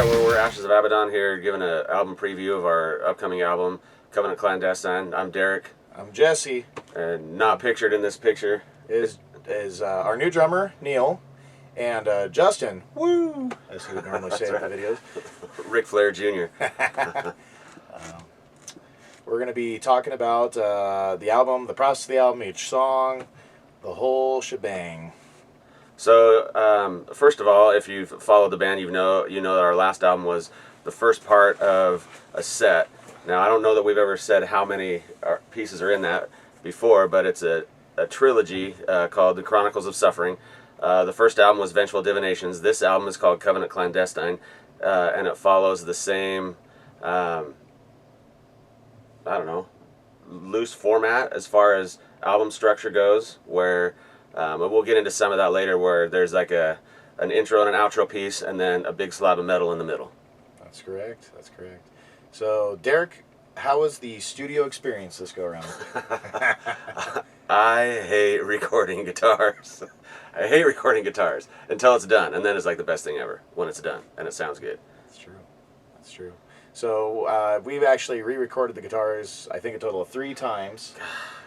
Alright, we're Ashes of Abaddon here, giving an album preview of our upcoming album, Covenant Clandestine. I'm Derek. I'm Jesse. And not pictured in this picture is our new drummer, Neil, and Justin, woo, as he would normally say in the videos. Ric Flair Jr. We're going to be talking about the album, the process of the album, each song, the whole shebang. So, first of all, if you've followed the band, you know that our last album was the first part of a set. Now, I don't know that we've ever said how many pieces are in that before, but it's a trilogy called The Chronicles of Suffering. The first album was Vengeful Divinations. This album is called Covenant Clandestine, and it follows the same, loose format as far as album structure goes, where we'll get into some of that later, where there's like an intro and an outro piece, and then a big slab of metal in the middle. That's correct. That's correct. So, Derek, how was the studio experience this go around? I hate recording guitars. I hate recording guitars until it's done, and then it's like the best thing ever when it's done and it sounds good. That's true. That's true. So we've actually re-recorded the guitars, I think a total of 3 times.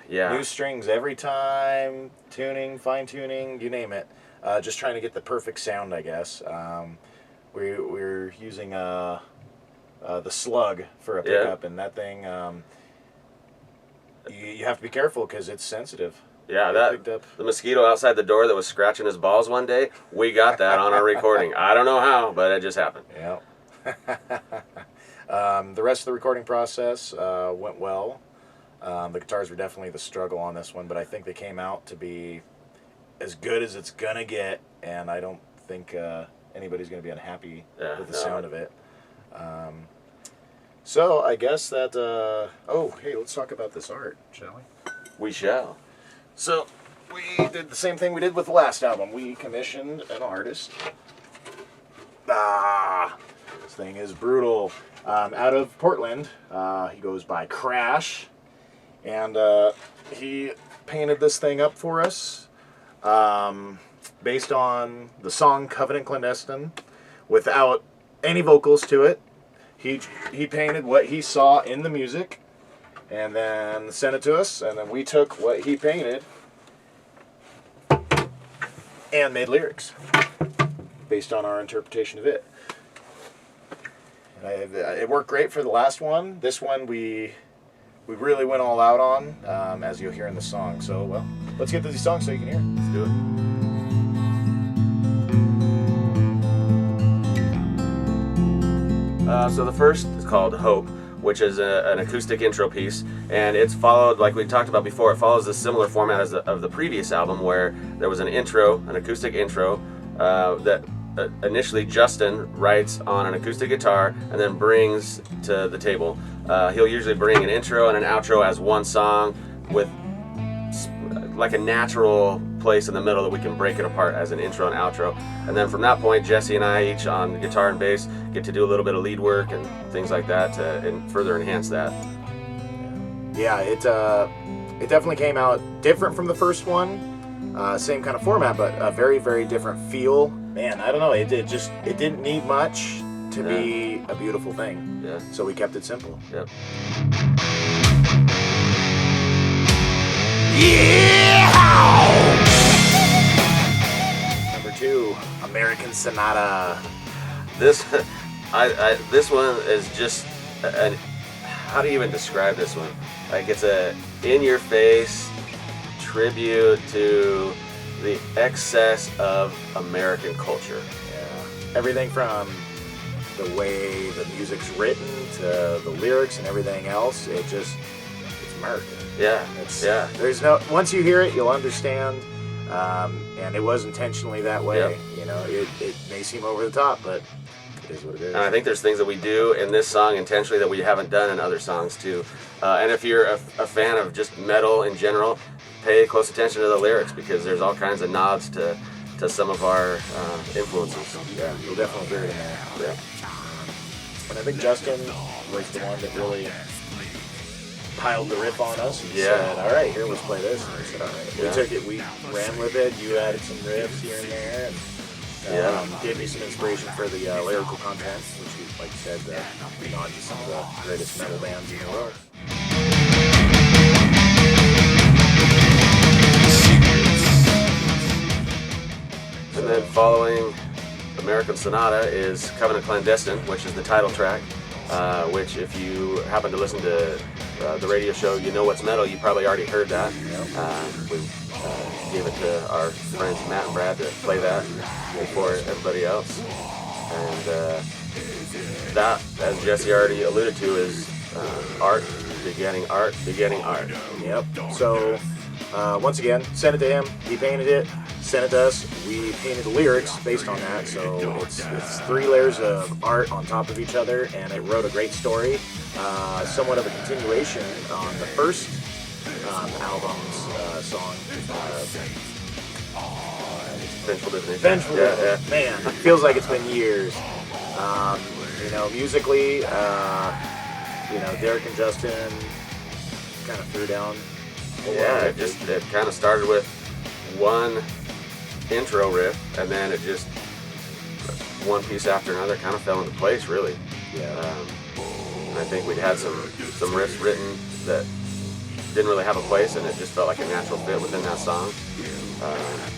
Yeah. New strings every time, tuning, fine-tuning, you name it. Just trying to get the perfect sound, I guess. We're using the Slug for a pickup, and that thing, you have to be careful because it's sensitive. Yeah, the mosquito outside the door that was scratching his balls one day, we got that on our recording. I don't know how, but it just happened. Yeah. The rest of the recording process went well. The guitars were definitely the struggle on this one, but I think they came out to be as good as it's going to get, and I don't think anybody's going to be unhappy with the sound of it. So I guess that, hey, let's talk about this art, shall we? We shall. So we did the same thing we did with the last album. We commissioned an artist. This thing is brutal. Out of Portland, he goes by Crash, and he painted this thing up for us based on the song Covenant Clandestine without any vocals to it. He painted what he saw in the music and then sent it to us, and then we took what he painted and made lyrics based on our interpretation of it. And it worked great for the last one. This one we really went all out on, as you'll hear in the song. So, well, let's get to these songs so you can hear. Let's do it. So the first is called Hope, which is an acoustic intro piece, and it's followed, like we talked about before, it follows a similar format as of the previous album, where there was an acoustic intro, that initially Justin writes on an acoustic guitar and then brings to the table. He'll usually bring an intro and an outro as one song with like a natural place in the middle that we can break it apart as an intro and outro. And then from that point, Jesse and I, each on guitar and bass, get to do a little bit of lead work and things like that to further enhance that. Yeah, it definitely came out different from the first one. Same kind of format, but a very, very different feel. Man, I don't know. It didn't need much to be a beautiful thing. Yeah. So we kept it simple. Yep. Number 2, American Sonata. This one is just how do you even describe this one? Like, it's a in-your-face tribute to the excess of American culture. Yeah. Everything from the way the music's written to the lyrics and everything else, it's American. Yeah. There's once you hear it, you'll understand, and it was intentionally that way. Yep. You know, it may seem over the top, but it is what it is. And I think there's things that we do in this song intentionally that we haven't done in other songs too. And if you're a fan of just metal in general, pay close attention to the lyrics, because there's all kinds of nods to some of our influences. Yeah, you'll definitely hear it in there. Yeah. And I think Justin was the one that really piled the riff on us and said, all right, here, let's play this. And we said, all right. We took it, we ran with it, you added some riffs here and there, and Gave me some inspiration for the lyrical content, which, like you said, nod to some of the greatest metal bands in the world. And then following American Sonata is Covenant Clandestine, which is the title track, which if you happen to listen to the radio show You Know What's Metal, you probably already heard that. We gave it to our friends Matt and Brad to play that before everybody else. And that, as Jesse already alluded to, is art begetting art begetting art. Yep. So once again, sent it to him. He painted it. Sent it to us. We painted the lyrics based on that. So it's 3 layers of art on top of each other, and it wrote a great story. Somewhat of a continuation on the first album's song. Vengeful Divination. Vengeful Divination. Man, it feels like it's been years. Musically, Derek and Justin kind of threw down. It kind of started with one intro riff, and then it just one piece after another kind of fell into place, really. I think we'd had some riffs written that didn't really have a place, and it just felt like a natural fit within that song.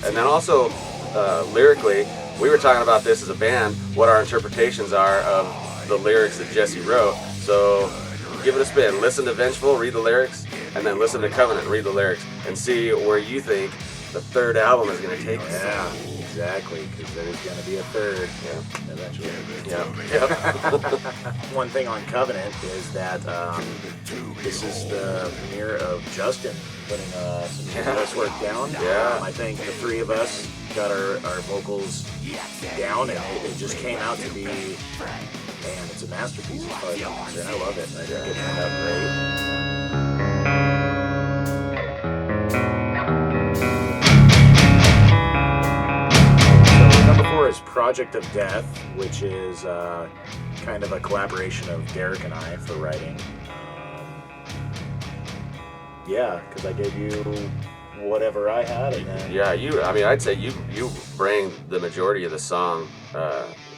And then also lyrically, we were talking about this as a band, what our interpretations are of the lyrics that Jesse wrote. So give it a spin. Listen to Vengeful, read the lyrics, and then listen to Covenant, read the lyrics, and see where you think the third album is going to take us. Yeah, exactly, because there's going to be a third eventually. One thing on Covenant is that this is the premiere of Justin putting some voice work down. I think the 3 of us got our vocals down, and it just came out to be, man, it's a masterpiece as far as I'm concerned. I love it. I think it turned out great. Is Project of Death, which is kind of a collaboration of Derek and I for writing. Because I gave you whatever I had, and then I'd say you bring the majority of the song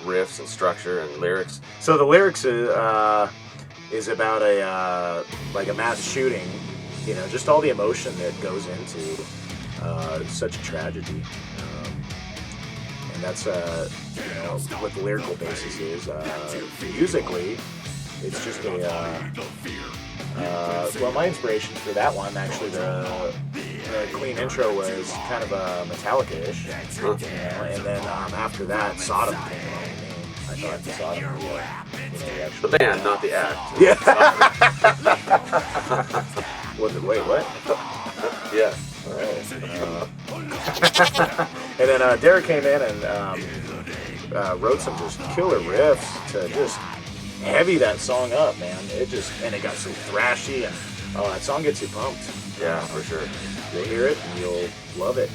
riffs and structure and lyrics. So the lyrics is about a mass shooting, just all the emotion that goes into such a tragedy. And that's what the lyrical basis is. Musically, it's just my inspiration for that one, actually, the clean intro was kind of a Metallica-ish, and then after that, Sodom came along. I thought Sodom the band, not the act. Yeah. Wait, what? Yeah. And then Derek came in and wrote some just killer riffs to just heavy that song up, man. It got so thrashy, and that song gets you pumped. Yeah, for sure. You'll hear it and you'll love it.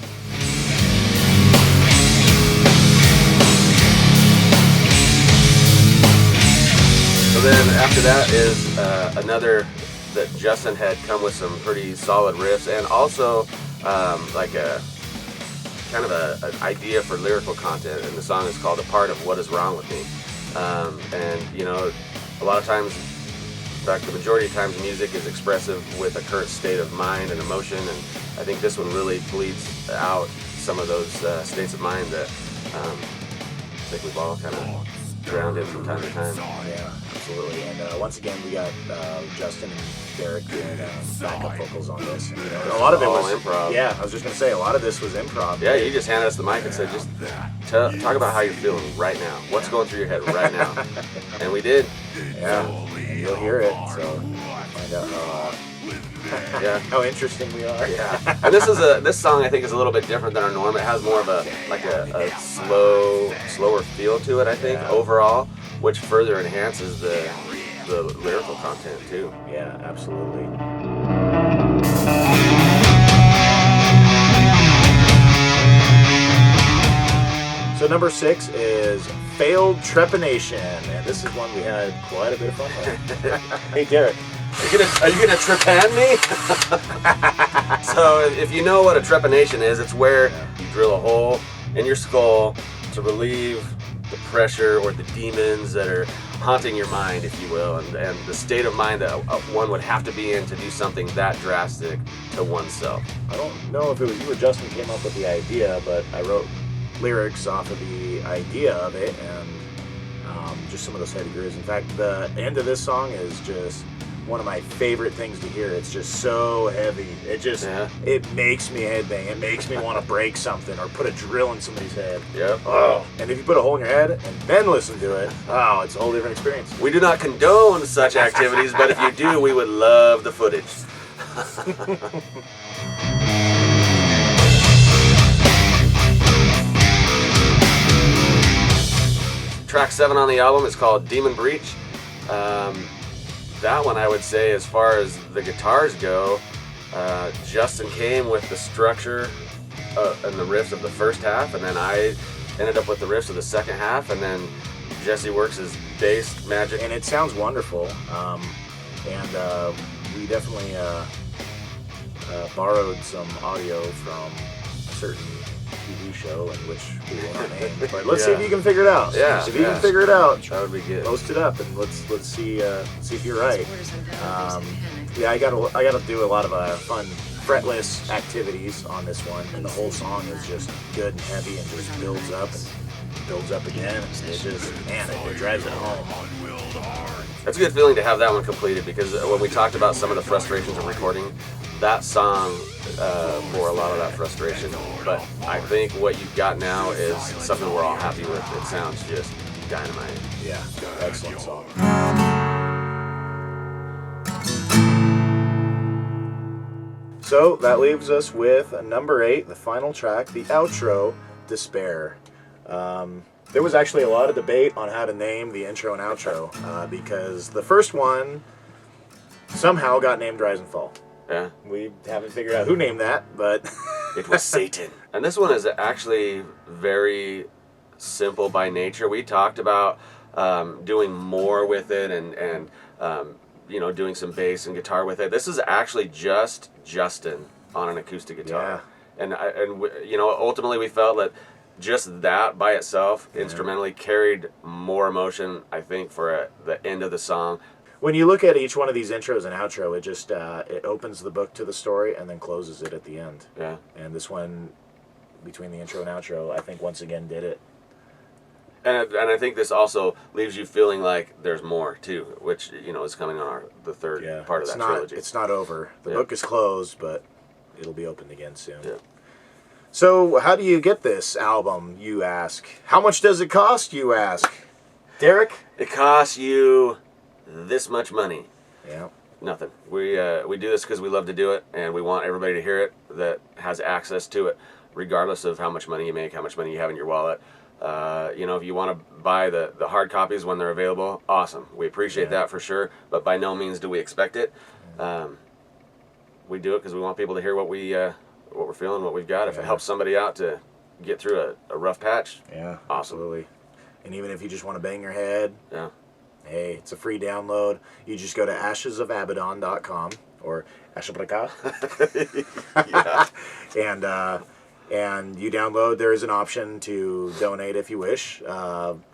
So then after that is another that Justin had come with some pretty solid riffs, and also like a kind of an idea for lyrical content, and the song is called "A Part of What Is Wrong with Me." And a lot of times, in fact, the majority of times, music is expressive with a current state of mind and emotion, and I think this one really bleeds out some of those states of mind that I think we've all kind of drowned in from time to time. Yeah, absolutely. And once again, we got Justin and Derek doing backup vocals on this. And, a lot of it was improv. Yeah, I was just gonna say a lot of this was improv. Yeah, you just handed us the mic and said, just talk about how you're feeling right now. What's going through your head right now? And we did. Yeah, and you'll hear it. So find out how interesting we are. Yeah. And this song I think is a little bit different than our norm. It has more of a slower feel to it, I think, overall, which further enhances the lyrical content too. Yeah, absolutely. So number 6 is Failed Trepanation, and this is one we had quite a bit of fun with. Hey Derek, are you gonna trepan me? So if you know what a trepanation is, it's where you drill a hole in your skull to relieve the pressure or the demons that are haunting your mind, if you will, and the state of mind that one would have to be in to do something that drastic to oneself. I don't know if it was you or Justin came up with the idea, but I wrote lyrics off of the idea of it, and just some of those heavy grooves. In fact, the end of this song is just one of my favorite things to hear. It's just so heavy. It makes me headbang. It makes me want to break something or put a drill in somebody's head. Yep. Oh, and if you put a hole in your head and then listen to it, oh, it's a whole different experience. We do not condone such activities, but if you do, we would love the footage. Track 7 on the album is called Demon Breach. That one, I would say, as far as the guitars go, Justin came with the structure and the riffs of the first half, and then I ended up with the riffs of the second half, and then Jesse works his bass magic. And it sounds wonderful. We definitely borrowed some audio from a certain TV show in which we will not name. But let's see if you can figure it out. Yeah. If you can figure it out, that would be good. Post it up and let's see if you're right. I gotta do a lot of fun fretless activities on this one, and the whole song is just good and heavy and just builds up and builds up again. It just, man, it drives it home. It's a good feeling to have that one completed, because when we talked about some of the frustrations of recording, that song bore a lot of that frustration. But I think what you've got now is something we're all happy with. It sounds just dynamite. Yeah, excellent song. So that leaves us with number 8, the final track, the outro, Despair. There was actually a lot of debate on how to name the intro and outro, because the first one somehow got named Rise and Fall. Yeah. We haven't figured out who named that, but it was Satan. And this one is actually very simple by nature. We talked about doing more with it and doing some bass and guitar with it. This is actually just Justin on an acoustic guitar. Yeah. And ultimately we felt that just that by itself instrumentally carried more emotion, I think, for the end of the song. When you look at each one of these intros and outro, it just it opens the book to the story and then closes it at the end. Yeah. And this one, between the intro and outro, I think once again did it. And I think this also leaves you feeling like there's more too, which is coming on the third part of that trilogy. It's not over. The book is closed, but it'll be opened again soon. Yeah. So how do you get this album, you ask? How much does it cost, you ask? Derek? It costs you this much money. Yeah. Nothing. We do this because we love to do it, and we want everybody to hear it that has access to it, regardless of how much money you make, how much money you have in your wallet. If you want to buy the hard copies when they're available, awesome. We appreciate that for sure, but by no means do we expect it. We do it because we want people to hear what we're feeling, what we've got. If it helps somebody out to get through a rough patch, awesome. Absolutely. And even if you just want to bang your head, hey, it's a free download. You just go to ashesofabaddon.com or Ashabraka. And you download. There is an option to donate if you wish.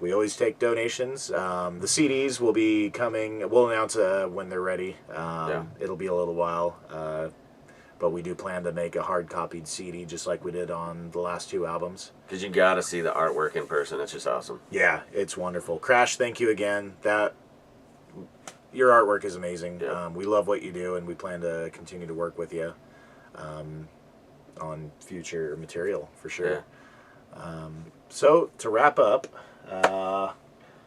We always take donations. The CDs will be coming. We'll announce when they're ready. It'll be a little while. But we do plan to make a hard-copied CD just like we did on the last 2 albums. Because you got to see the artwork in person. It's just awesome. Yeah, it's wonderful. Crash, thank you again. Your artwork is amazing. Yeah. We love what you do, and we plan to continue to work with you on future material, for sure. Yeah. So, to wrap up,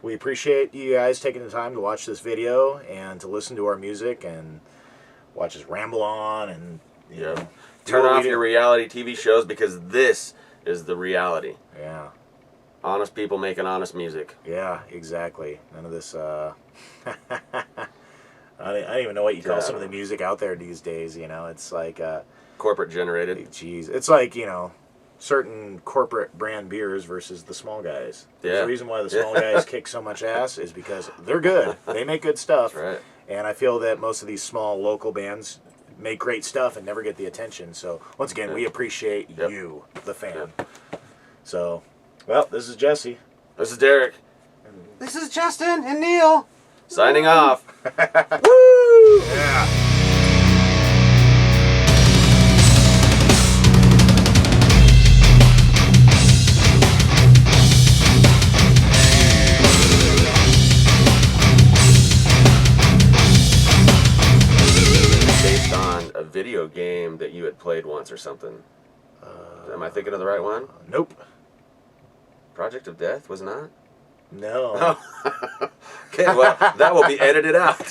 we appreciate you guys taking the time to watch this video and to listen to our music and watch us ramble on and turn off your reality TV shows, because this is the reality. Yeah. Honest people making honest music. Yeah, exactly. None of this I don't even know what you call some of the music out there these days, It's like corporate generated. Geez. It's like, certain corporate brand beers versus the small guys. The reason why the small guys kick so much ass is because they're good. They make good stuff. That's right. And I feel that most of these small local bands make great stuff and never get the attention. So once again, we appreciate you, the fan. So Well, this is Jesse. This is Derek. This is Justin and Neil. Signing off. Woo! Yeah. Based on a video game that you had played once or something. Am I thinking of the right one? Nope. Project of Death was not? No. Oh. Okay, well, that will be edited out.